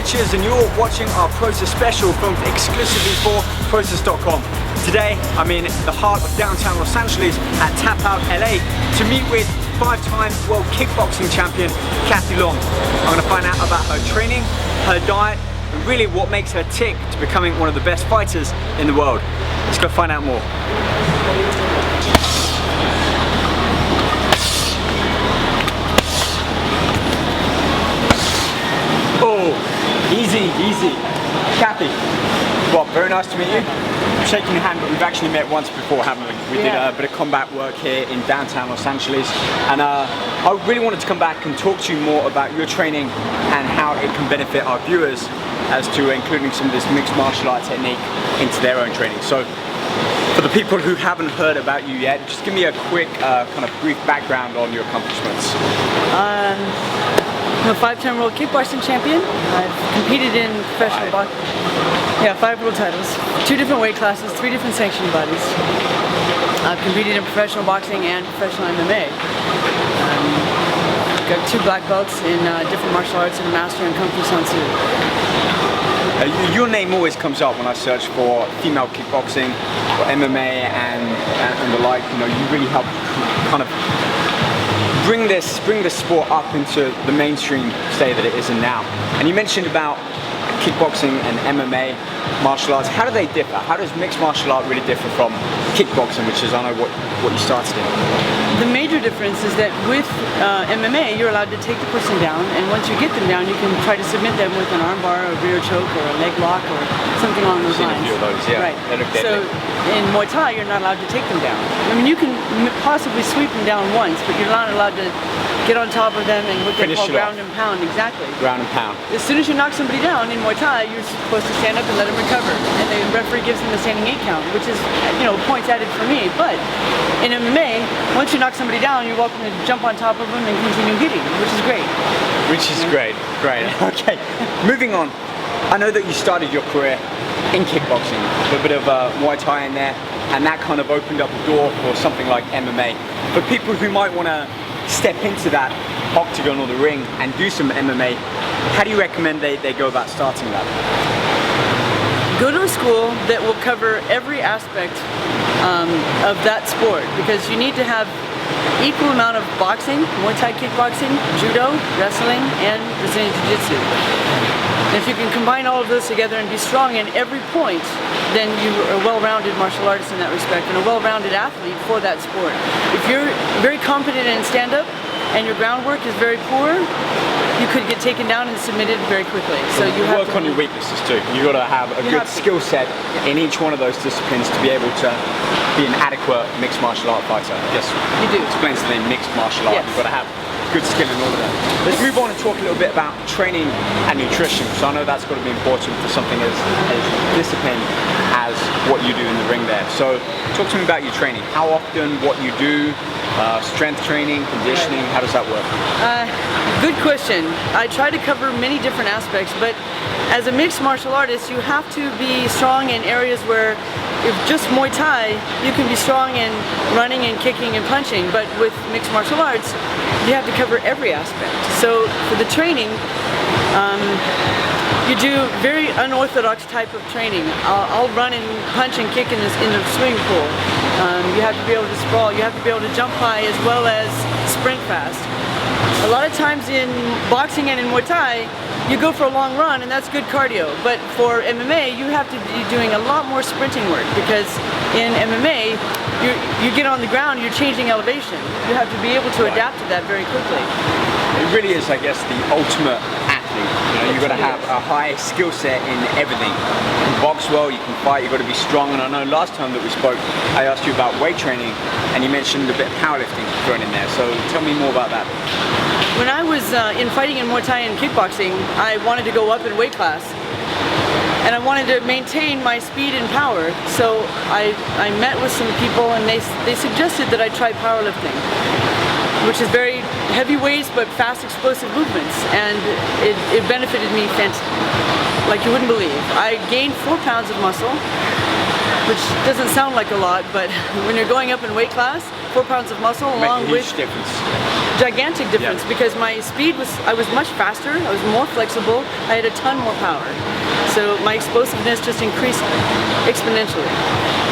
Richards and you're watching our Process special filmed exclusively for Process.com. Today I'm in the heart of downtown Los Angeles at Tap Out LA to meet with 5-time world kickboxing champion Kathy Long. I'm going to find out about her training, her diet, and really what makes her tick to becoming one of the best fighters in the world. Let's go find out more. Oh, easy, easy. Kathy, well, very nice to meet you. I'm shaking your hand, but we've actually met once before, haven't we? We did a bit of combat work here in downtown Los Angeles, and I really wanted to come back and talk to you more about your training and how it can benefit our viewers as to including some of this mixed martial art technique into their own training. So, for the people who haven't heard about you yet, just give me a quick kind of brief background on your accomplishments. I'm a 5-time world kickboxing champion. I've competed in professional boxing. Yeah, 5 world titles, 2 different weight classes, 3 different sanctioning bodies. I've competed in professional boxing and professional MMA. Got 2 black belts in different martial arts and a master in Kung Fu San Soo. Your name always comes up when I search for female kickboxing or MMA and the like. You know, you really help kind of bring this sport up into the mainstream state that it is in now. And you mentioned about kickboxing and MMA martial arts. How do they differ? How does mixed martial art really differ from kickboxing, which is, I know, what you started in? The major difference is that with MMA, you're allowed to take the person down, and once you get them down, you can try to submit them with an arm bar, or a rear choke, or a leg lock, or something along those lines. I've seen a few of those, yeah. Right. They look deadly. So in Muay Thai, you're not allowed to take them down. I mean, you can possibly sweep them down once, but you're not allowed to get on top of them and what they call ground and pound. Exactly. Ground and pound. As soon as you knock somebody down in Muay Thai, you're supposed to stand up and let them recover, and the referee gives them a standing 8 count, which is, you know, points added for me. But in MMA, once you knock somebody down, you're welcome to jump on top of them and continue hitting, which is great. Which is great, great. Okay, moving on. I know that you started your career in kickboxing, with a bit of Muay Thai in there, and that kind of opened up a door for something like MMA. For people who might want to step into that octagon or the ring and do some MMA, how do you recommend they go about starting that? Go to a school that will cover every aspect of that sport, because you need to have equal amount of boxing, Muay Thai kickboxing, judo, wrestling, and Brazilian Jiu-Jitsu. And if you can combine all of those together and be strong in every point, then you are a well-rounded martial artist in that respect, and a well-rounded athlete for that sport. If you're very competent in stand-up and your groundwork is very poor, you could get taken down and submitted very quickly. So you have work on your weaknesses too. You've got to have a good skill set in each one of those disciplines to be able to be an adequate mixed martial art fighter. I guess you do. Explains the name mixed martial art. Yes. You've got to have good skill in all of that. Let's move on and talk a little bit about training and nutrition, because I know that's got to be important for something as disciplined as what you do in the ring there. So talk to me about your training. How often, what you do, strength training, conditioning, how does that work? Good question. I try to cover many different aspects, but as a mixed martial artist, you have to be strong in areas where, if just Muay Thai, you can be strong in running and kicking and punching, but with mixed martial arts, you have to cover every aspect. So for the training, you do very unorthodox type of training. I'll run and punch and kick in the swimming pool. You have to be able to sprawl. You have to be able to jump high as well as sprint fast. A lot of times in boxing and in Muay Thai, you go for a long run and that's good cardio. But for MMA, you have to be doing a lot more sprinting work, because in MMA, you get on the ground, you're changing elevation. You have to be able to adapt to that very quickly. It really is, I guess, the ultimate athlete. You know, you've got to have a high skill set in everything. You can box well, you can fight, you've got to be strong. And I know last time that we spoke, I asked you about weight training, and you mentioned a bit of powerlifting thrown in there. So tell me more about that. When I was in fighting in Muay Thai and kickboxing, I wanted to go up in weight class. And I wanted to maintain my speed and power. So I met with some people, and they suggested that I try powerlifting, which is very heavy weights but fast explosive movements, and it benefited me like you wouldn't believe. I gained 4 pounds of muscle, which doesn't sound like a lot, but when you're going up in weight class, 4 pounds of muscle along with... Huge difference. gigantic difference because my speed I was much faster, I was more flexible, I had a ton more power. So my explosiveness just increased exponentially.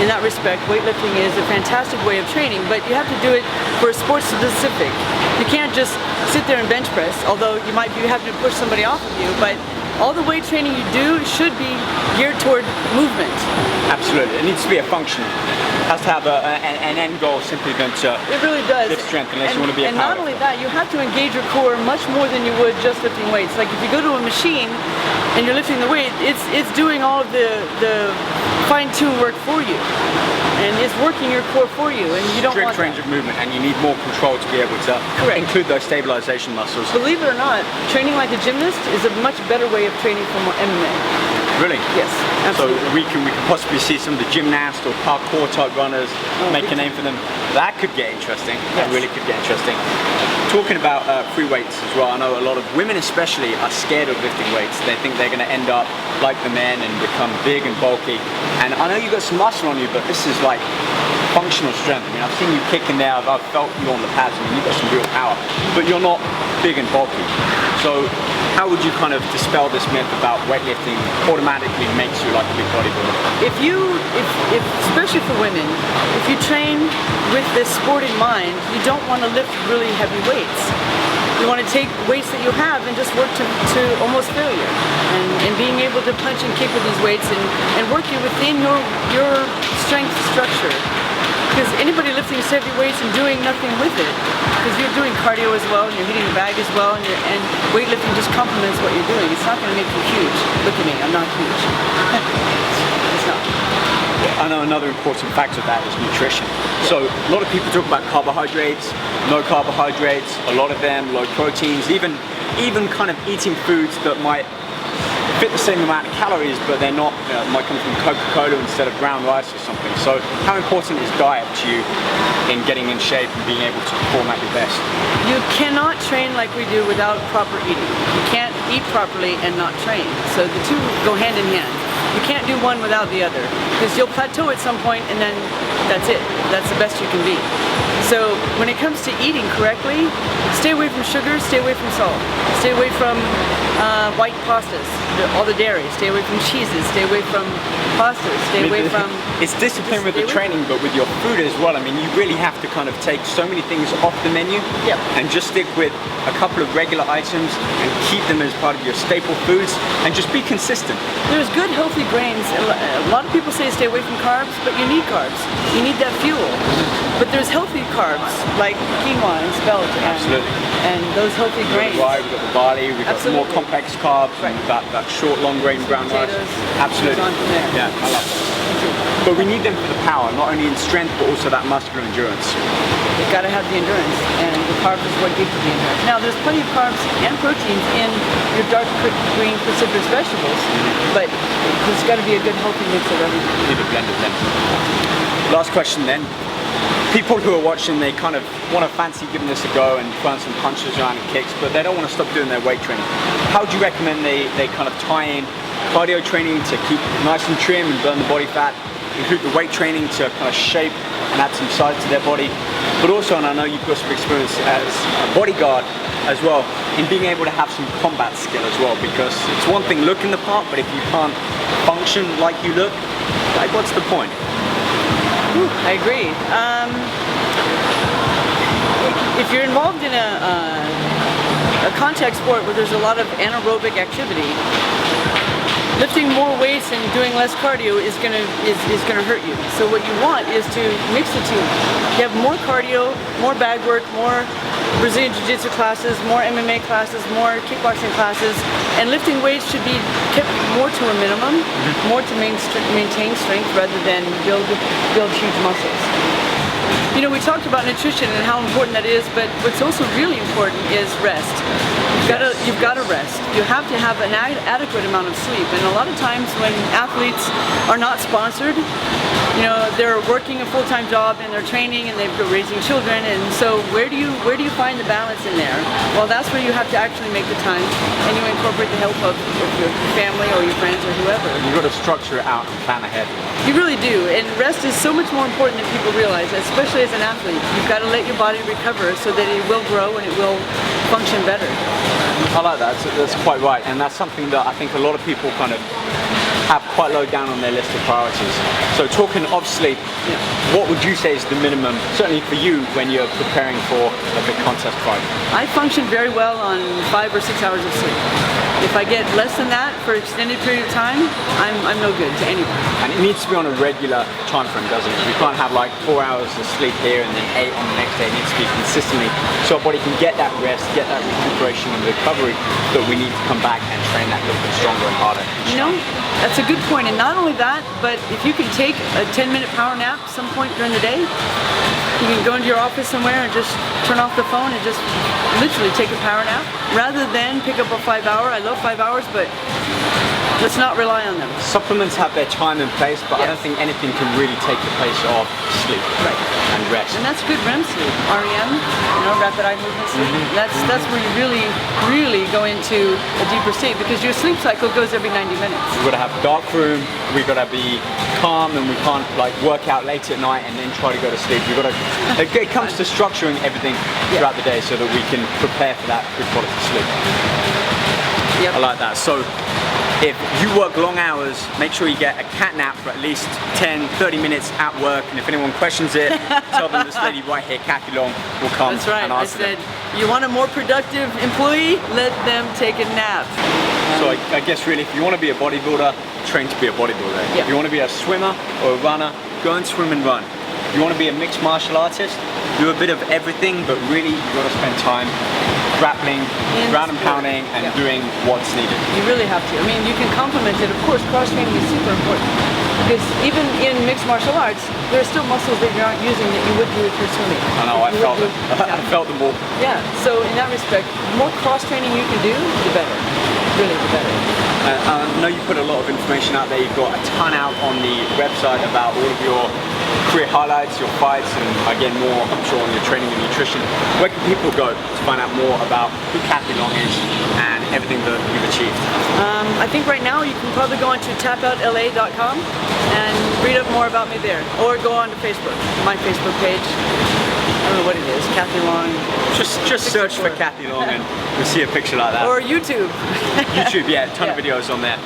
In that respect, weightlifting is a fantastic way of training, but you have to do it for a sport specific. You can't just sit there and bench press, although you might be having to push somebody off of you, but all the weight training you do should be geared toward movement. Absolutely, it needs to be a function. It has to have an end goal simply than to it really does. lift strength unless you want to be a powerlifter. And not only that, you have to engage your core much more than you would just lifting weights. Like if you go to a machine and you're lifting the weight, it's doing all of the fine-tuned work for you. And it's working your core for you, and you don't want strict range of movement, and you need more control to be able to include those stabilization muscles. Believe it or not, training like a gymnast is a much better way of training for MMA. Really? Yes, absolutely. So we can possibly see some of the gymnasts or parkour type runners make a name for them. That could get interesting. Yes. That really could get interesting. Talking about free weights as well, I know a lot of women especially are scared of lifting weights. They think they're going to end up like the men and become big and bulky. And I know you've got some muscle on you, but this is like functional strength. I mean, I've seen you kicking there, I've felt you on the pads, I mean, you've got some real power, but you're not big and bulky. So how would you kind of dispel this myth about weightlifting automatically makes you like a big bodybuilder? If especially for women, if you train with this sport in mind, you don't want to lift really heavy weights. You want to take weights that you have and just work to almost failure. And being able to punch and kick with these weights and work you within your strength structure. Because anybody lifting heavy weights and doing nothing with it, because you're doing cardio as well, and you're hitting the bag as well, and weightlifting just complements what you're doing. It's not going to make you huge. Look at me, I'm not huge. It's not. I know another important factor of that is nutrition. So a lot of people talk about carbohydrates, no carbohydrates, a lot of them low proteins, even kind of eating foods that might fit the same amount of calories, but they're not, might come from Coca-Cola instead of brown rice or something. So how important is diet to you in getting in shape and being able to perform at your best? You cannot train like we do without proper eating. You can't eat properly and not train. So the two go hand in hand. You can't do one without the other, because you'll plateau at some point and then that's it. That's the best you can be. So when it comes to eating correctly, stay away from sugar, stay away from salt, stay away from white pastas, all the dairy, stay away from cheeses, stay away from pastas, stay away from... It's discipline with the training, but with your food as well. I mean, you really have to kind of take so many things off the menu and just stick with a couple of regular items and keep them as part of your staple foods and just be consistent. There's good healthy grains. A lot of people say stay away from carbs, but you need carbs. You need that fuel. But there's healthy carbs like quinoa and spelt and those healthy grains. We've got the barley, we've got more complex carbs, we've got that short, long grain brown rice. Absolutely. Yeah, I love that. But we need them for the power, not only in strength, but also that muscular endurance. You've got to have the endurance, and the carbs is what gives you the endurance. Now, there's plenty of carbs and proteins in your dark green cruciferous vegetables, but there's got to be a good healthy mix of everything. You need a blend of them. Last question then. People who are watching, they kind of want to fancy giving this a go and throwing some punches around and kicks, but they don't want to stop doing their weight training. How do you recommend they kind of tie in cardio training to keep nice and trim and burn the body fat, include the weight training to kind of shape and add some size to their body, but also, and I know you've got some experience as a bodyguard as well, in being able to have some combat skill as well, because it's one thing looking the part, but if you can't function like you look, like what's the point? I agree. If you're involved in a contact sport where there's a lot of anaerobic activity, lifting more weights and doing less cardio is gonna hurt you. So what you want is to mix the two. You have more cardio, more bag work, more Brazilian Jiu-Jitsu classes, more MMA classes, more kickboxing classes, and lifting weights should be kept more to a minimum, more to maintain strength rather than build huge muscles. You know, we talked about nutrition and how important that is, but what's also really important is rest. You've got to rest. You have to have an adequate amount of sleep, and a lot of times when athletes are not sponsored, you know, they're working a full-time job and they're training and they're raising children, and so where do you find the balance in there? Well, that's where you have to actually make the time, and you incorporate the help of your family or your friends or whoever. You've got to structure it out and plan ahead. You really do, and rest is so much more important than people realize, especially as an athlete. You've got to let your body recover so that it will grow and it will function better. I like that, that's quite right, and that's something that I think a lot of people kind of have quite low down on their list of priorities. So talking of sleep, what would you say is the minimum, certainly for you, when you're preparing for a big contest fight? I function very well on 5 or 6 hours of sleep. If I get less than that for an extended period of time, I'm no good to anyone. And it needs to be on a regular time frame, doesn't it? We can't have like 4 hours of sleep here and then 8 on the next day. It needs to be consistently so our body can get that rest, get that recuperation and recovery that we need to come back and train that little bit stronger and harder. You know, that's a good point. And not only that, but if you can take a 10-minute power nap some point during the day, you can go into your office somewhere and just turn off the phone and just literally take a power nap rather than pick up a 5-hour. I love 5 hours, but let's not rely on them. Supplements have their time and place, but I don't think anything can really take the place of sleep and rest. And that's good REM sleep, REM, you know, rapid eye movement sleep. That's where you really go into a deeper state, because your sleep cycle goes every 90 minutes. We've got to have a dark room, we've got to be calm, and we can't like work out late at night and then try to go to sleep. We've got to, it comes to structuring everything throughout the day so that we can prepare for that good quality sleep. I like that. So if you work long hours, make sure you get a cat nap for at least 10-30 minutes at work, and if anyone questions it, tell them this lady right here, Kathy Long, will come That's right. and answer them. I said, you want a more productive employee? Let them take a nap. So I guess really, if you want to be a bodybuilder, train to be a bodybuilder. If you want to be a swimmer or a runner, go and swim and run. If you want to be a mixed martial artist, do a bit of everything, but really you've got to spend time grappling, ground and pounding, and doing what's needed. You really have to. I mean, you can complement it. Of course, cross-training is super important, because even in mixed martial arts, there are still muscles that you aren't using that you would do if you're swimming. I know, I felt them. I felt them all. Yeah, so in that respect, the more cross-training you can do, the better. Really, the better. I know you put a lot of information out there. You've got a ton out on the website about all of your career highlights, your fights, and again more, I'm sure, on your training and nutrition. Where can people go to find out more about who Kathy Long is and everything that you've achieved? I think right now you can probably go onto tapoutla.com and read up more about me there, or go onto Facebook, my Facebook page. I don't know what it is, Kathy Long. Just search for Kathy Long and you'll see a picture like that. Or YouTube. YouTube, yeah, a ton of videos on there.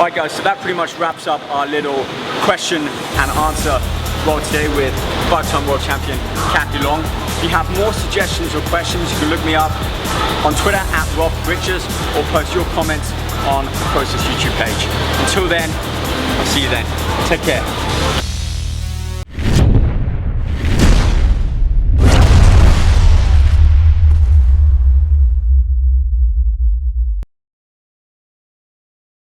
Alright guys, so that pretty much wraps up our little question and answer role today with 5-time world champion Kathy Long. If you have more suggestions or questions, you can look me up on Twitter at Rob Richards, or post your comments on the Process YouTube page. Until then, I'll see you then. Take care.